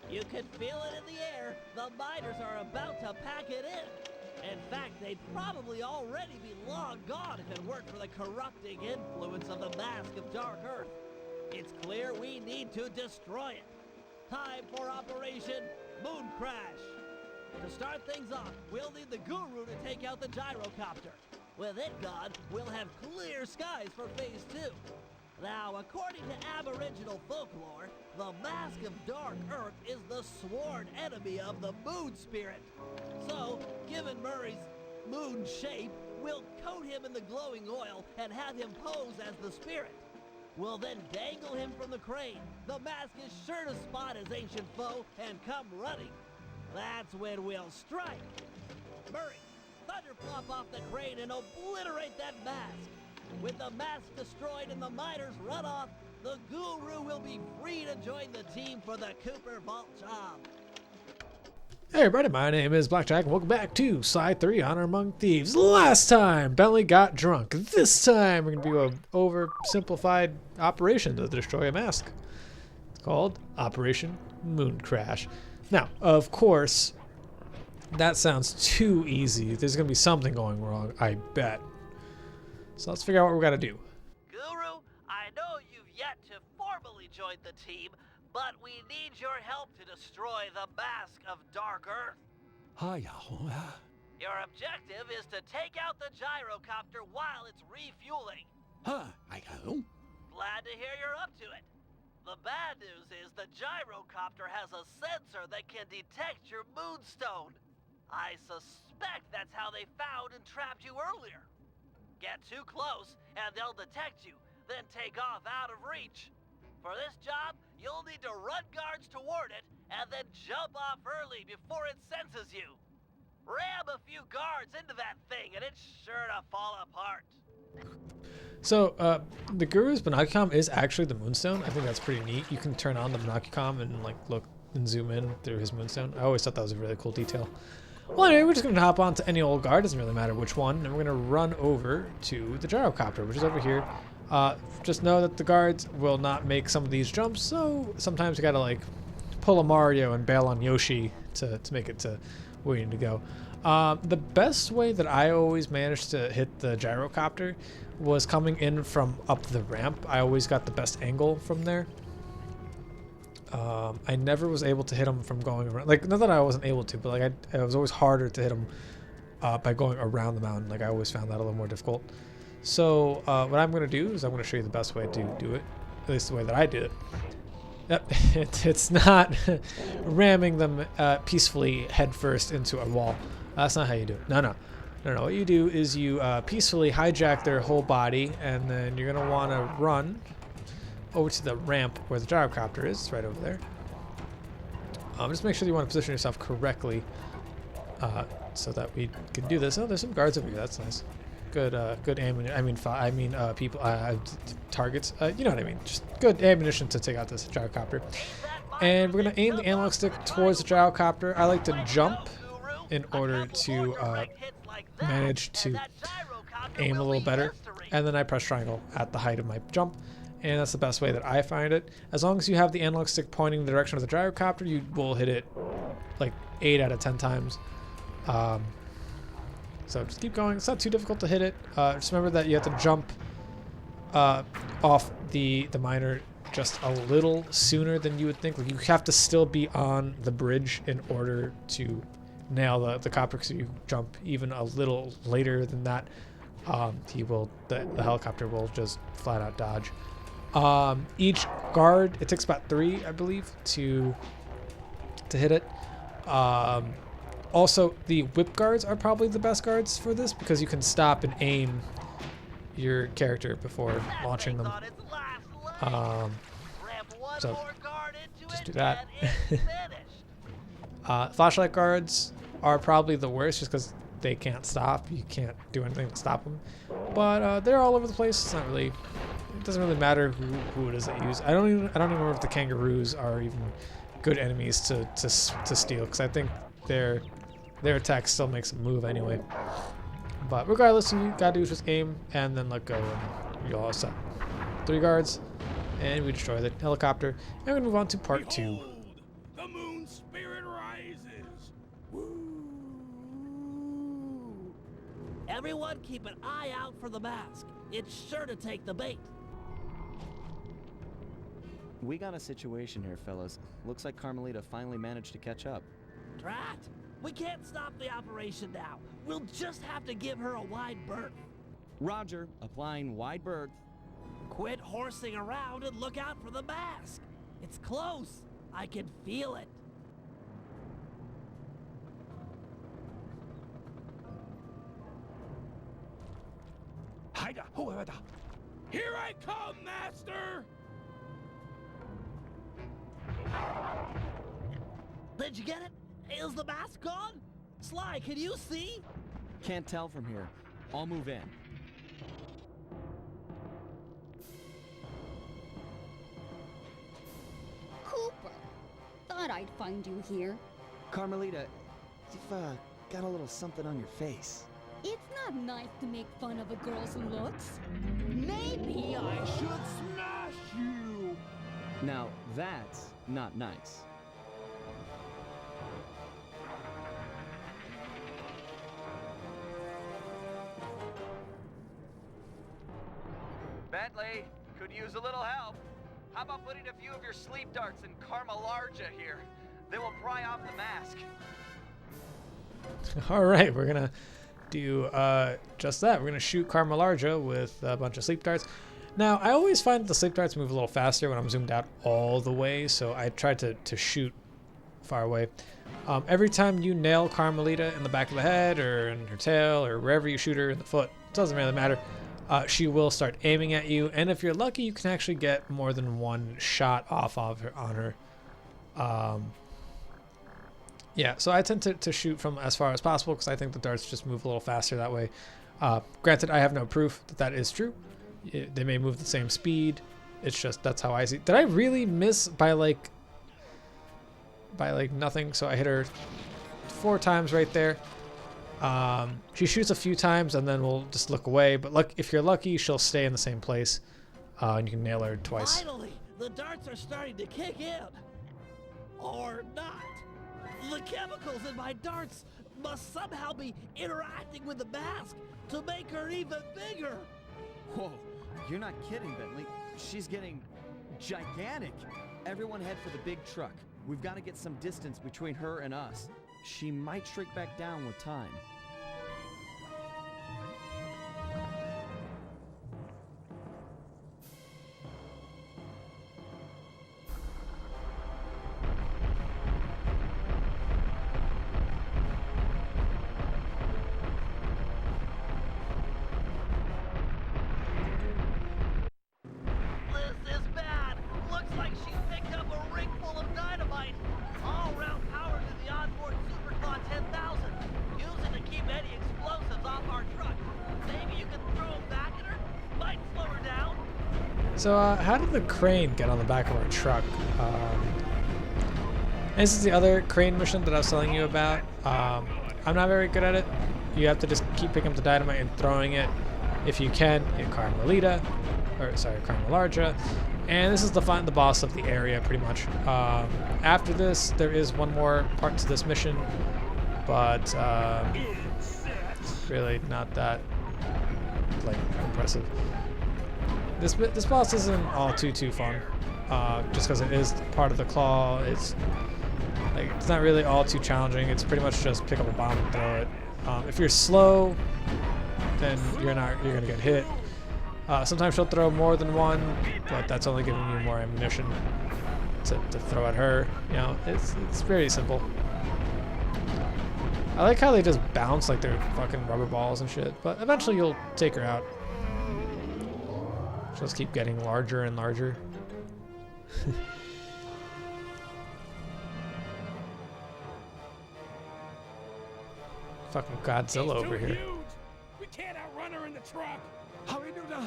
You can feel it in the air. The miners are about to pack it in. In fact, they'd probably already be long gone if it weren't for the corrupting influence of the Mask of Dark Earth. It's clear we need to destroy it. Time for Operation Moon Crash. To start things off, we'll need the Guru to take out the gyrocopter. With it gone, we'll have clear skies for Phase 2. Now, according to Aboriginal folklore, the Mask of Dark Earth is the sworn enemy of the Moon Spirit. So, given Murray's moon shape, we'll coat him in the glowing oil and have him pose as the spirit. We'll then dangle him from the crane. The mask is sure to spot his ancient foe and come running. That's when we'll strike. Murray, thunderflop off the crane and obliterate that mask. With the mask destroyed and the miners run off, the Guru will be free to join the team for the Cooper Vault job. Hey everybody, my name is BlakJak and welcome back to Side 3 Honor Among Thieves. Last time, Bentley got drunk. This time, we're going to do an oversimplified operation to destroy a mask. It's called Operation Moon Crash. Now, of course, that sounds too easy. There's going to be something going wrong, I bet. So let's figure out what we got to do. Guru, I know you've yet to formally join the team, but we need your help to destroy the Mask of Dark Earth. Your objective is to take out the gyrocopter while it's refueling. Glad to hear you're up to it. The bad news is the gyrocopter has a sensor that can detect your moonstone. I suspect that's how they found and trapped you earlier. Get too close and they'll detect you, then take off out of reach. For this job, you'll need to run guards toward it and then jump off early before it senses you. Ram a few guards into that thing and it's sure to fall apart. So, the Guru's Binocucom is actually the moonstone. I think that's pretty neat. You can turn on the Binocucom and like look and zoom in through his moonstone. I always thought that was a really cool detail. Well, anyway, we're just going to hop on to any old guard. Doesn't really matter which one. And we're going to run over to the gyrocopter, which is over here. Just know that the guards will not make some of these jumps, so sometimes you gotta like pull a Mario and bail on Yoshi to make it to where you need to go. The best way that I always managed to hit the gyrocopter was coming in from up the ramp. I always got the best angle from there. I never was able to hit him from going around. Like, not that I wasn't able to, but like it was always harder to hit him by going around the mountain. Like, I always found that a little more difficult. So what I'm going to do is I'm going to show you the best way to do it, at least the way that I did it. Yep, it's not ramming them peacefully headfirst into a wall. That's not how you do it. No. What you do is you peacefully hijack their whole body, and then you're going to want to run over to the ramp where the gyrocopter is. It's right over there. Just make sure you want to position yourself correctly so that we can do this. Oh, there's some guards over here. That's nice. Good ammunition. People, targets. You know what I mean. Just good ammunition to take out this gyrocopter. And we're gonna aim the analog stick towards the gyrocopter. I like to jump in order to manage to aim a little better. And then I press triangle at the height of my jump. And that's the best way that I find it. As long as you have the analog stick pointing in the direction of the gyrocopter, you will hit it like 8 out of 10 times. So just keep going. It's not too difficult to hit it. Just remember that you have to jump off the miner just a little sooner than you would think. Like, you have to still be on the bridge in order to nail the copter. Because if you jump even a little later than that, the helicopter will just flat out dodge. Each guard, it takes about 3, I believe, to hit it. Also, the whip guards are probably the best guards for this because you can stop and aim your character before launching them. So just do that. Flashlight guards are probably the worst just because they can't stop. You can't do anything to stop them. But they're all over the place. It's not really. It doesn't really matter who it is that you use. I don't even remember if the kangaroos are even good enemies to steal, because I think their attack still makes them move anyway. But regardless, you gotta do is just aim and then let go, and you're all set. 3 guards, and we destroy the helicopter. And we're gonna move on to part 2. The moon Everyone keep an eye out for the mask. It's sure to take the bait. We got a situation here, fellas. Looks like Carmelita finally managed to catch up. Drat! We can't stop the operation now. We'll just have to give her a wide berth. Roger, applying wide berth. Quit horsing around and look out for the mask. It's close. I can feel it. Here I come, Master! Did you get it? Is the mask gone? Sly, can you see? Can't tell from here. I'll move in. Cooper, thought I'd find you here. Carmelita, you've got a little something on your face. It's not nice to make fun of a girl's looks. Maybe I should smash you! Now, that's not nice. Bentley, could use a little help. How about putting a few of your sleep darts in Carmalarga here? They will pry off the mask. All right, we're gonna do just that. We're gonna shoot Carmalarga with a bunch of sleep darts. Now, I always find the sleep darts move a little faster when I'm zoomed out all the way, so I try to shoot far away. Every time you nail Carmelita in the back of the head or in her tail or wherever you shoot her in the foot, it doesn't really matter. She will start aiming at you, and if you're lucky, you can actually get more than one shot off of her on her. Yeah, so I tend to shoot from as far as possible because I think the darts just move a little faster that way. Granted, I have no proof that that is true. They may move the same speed. It's just that's how I see. Did I really miss by like nothing? So I hit her 4 times right there. She shoots a few times and then we'll just look away. But look, if you're lucky, she'll stay in the same place, and you can nail her twice. Finally, the darts are starting to kick in. Or not. The chemicals in my darts must somehow be interacting with the mask to make her even bigger. Whoa, you're not kidding, Bentley. She's getting gigantic. Everyone head for the big truck. We've got to get some distance between her and us. She might shrink back down with time. This is bad. Looks like she's picked up a ring full of dynamite. All-round power to the onboard Superclaw 10,000. Use it to keep any explosives off our truck. Maybe you can throw them back at her? Might slow her down. So how did the crane get on the back of our truck? This is the other crane mission that I was telling you about. I'm not very good at it. You have to just keep picking up the dynamite and throwing it. If you can, hit Carmelita, or sorry, Carmalarga. And this is the boss of the area, pretty much. After this, there is one more part to this mission, but really not that like impressive. This boss isn't all too fun, just because it is part of the claw. It's not really all too challenging. It's pretty much just pick up a bomb and throw it. If you're slow, then you're gonna get hit. Sometimes she'll throw more than one, but that's only giving you more ammunition to throw at her. You know, it's very simple. I like how they just bounce like they're fucking rubber balls and shit, but eventually you'll take her out. She'll just keep getting larger and larger. Fucking Godzilla over here. Huge. We can't outrun her in the truck. How we do that?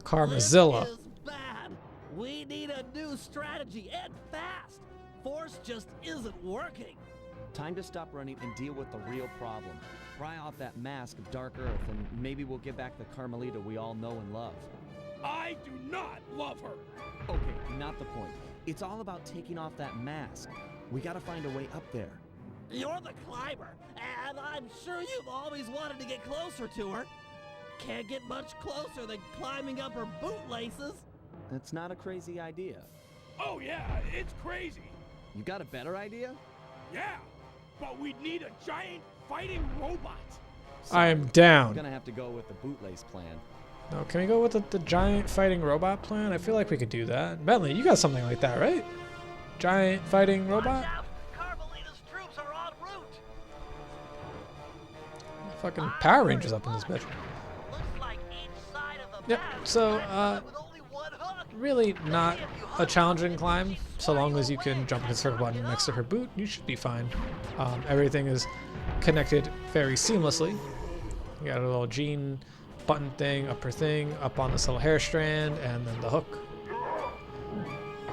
Carmazilla. This is bad. We need a new strategy and fast. Force just isn't working. Time to stop running and deal with the real problem. Pry off that mask of Dark Earth, and maybe we'll get back the Carmelita we all know and love. I do not love her. Okay, not the point. It's all about taking off that mask. We gotta find a way up there. You're the climber, and I'm sure you've always wanted to get closer to her. Can't get much closer than climbing up her bootlaces. That's not a crazy idea. Oh yeah, it's crazy. You got a better idea? Yeah, but we'd need a giant fighting robot. I'm We're down. gonna have to go with the bootlace plan. No, can we go with the giant fighting robot plan? I feel like we could do that. Bentley, you got something like that, right? Giant fighting robot? Watch out! Carmelita's troops are en route. Fucking Power Rangers up in this bitch. Looks like each side of the Yep, map so, is with only one hook. Really not a challenging climb. So long as you can jump in the circle button next to her boot, you should be fine. Everything is connected very seamlessly. You got a little jean button thing, up on this little hair strand, and then the hook.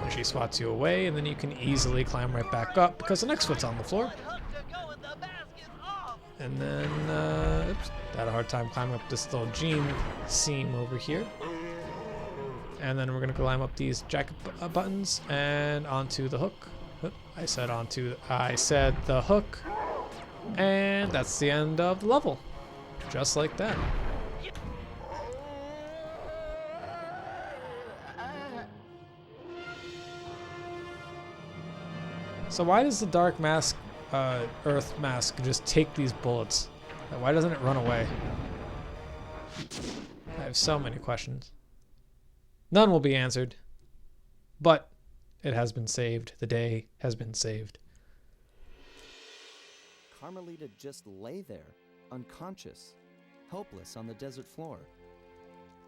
And she swats you away, and then you can easily climb right back up because the next foot's on the floor. Hook to go and the mask is off. And then, oops, had a hard time climbing up this little jean seam over here. And then we're gonna climb up these jacket buttons and onto the hook. I said the hook. And that's the end of the level. Just like that. So why does the dark mask, earth mask just take these bullets? Why doesn't it run away? I have so many questions. None will be answered, but it has been saved. The day has been saved. Carmelita just lay there, unconscious, helpless on the desert floor.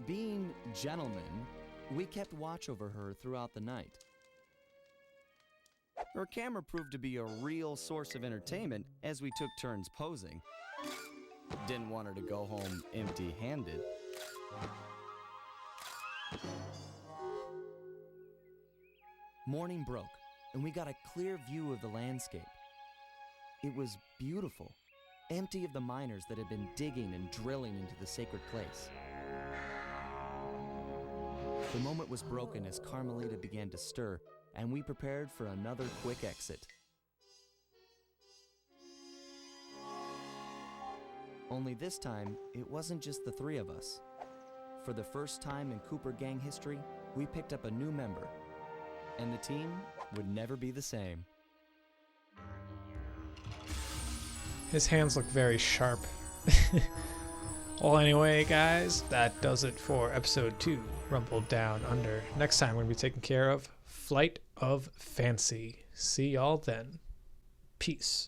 Being gentlemen, we kept watch over her throughout the night. Her camera proved to be a real source of entertainment as we took turns posing. Didn't want her to go home empty-handed. Morning broke, and we got a clear view of the landscape. It was beautiful, empty of the miners that had been digging and drilling into the sacred place. The moment was broken as Carmelita began to stir, and we prepared for another quick exit. Only this time, it wasn't just the three of us. For the first time in Cooper Gang history, we picked up a new member, and the team would never be the same. His hands look very sharp. Well, anyway, guys, that does it for episode 2, Rumble Down Under. Next time, we're going to be taking care of Flight of Fancy. See y'all then. Peace.